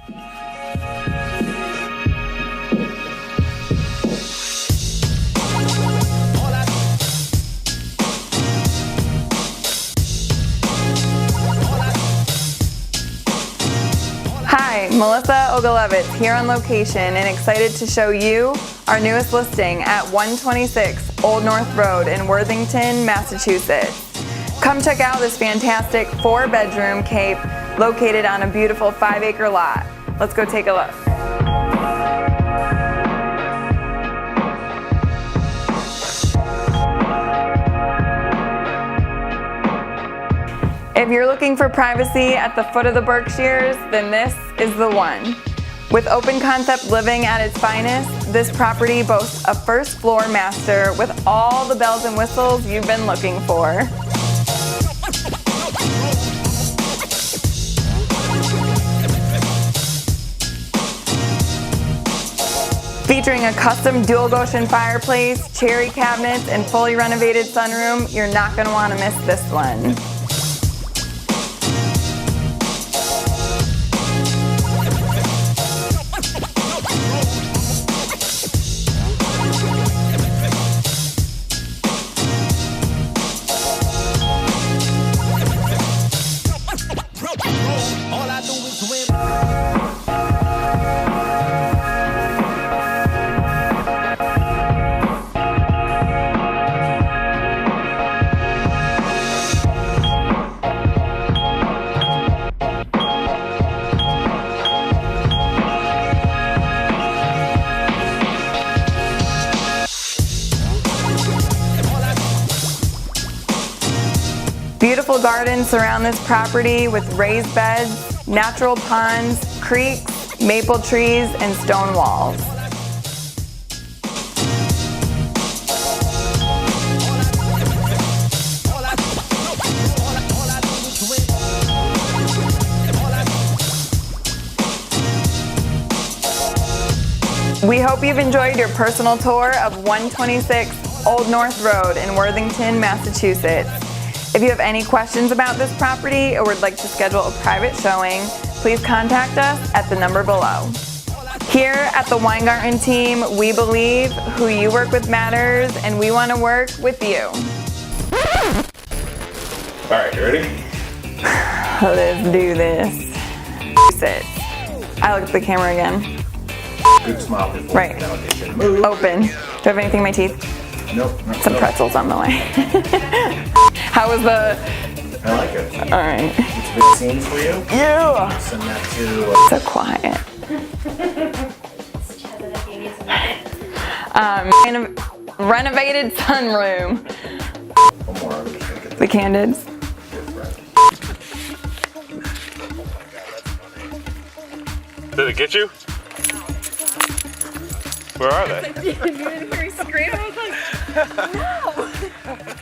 Hi, Melissa Ogilevitz here on location and excited to show you our newest listing at 126 Old North Road in Worthington, Massachusetts. Come check out this fantastic 4-bedroom cape located on a beautiful 5-acre lot. Let's go take a look. If you're looking for privacy at the foot of the Berkshires, then this is the one. With open concept living at its finest, this property boasts a first floor master with all the bells and whistles you've been looking for. Featuring a custom dual Goshen fireplace, cherry cabinets, and fully renovated sunroom, you're not going to want to miss this one. Beautiful gardens surround this property with raised beds, natural ponds, creeks, maple trees, and stone walls. We hope you've enjoyed your personal tour of 126 Old North Road in Worthington, Massachusetts. If you have any questions about this property or would like to schedule a private showing, please contact us at the number below. Here at the Weingarten team, we believe who you work with matters, and we want to work with you. All right, you ready? Let's do this. Sit. I look at the camera again. Good smile before Right. move. Open. Do I have anything in my teeth? Nope. Some pretzels on the way. How was the... I like it. All right. It's big scenes for you. Yeah. Send that to... So quiet. Renovated sunroom. One more. The Candids. Did it get you? Where are they? You didn't hear me scream. I was like, no.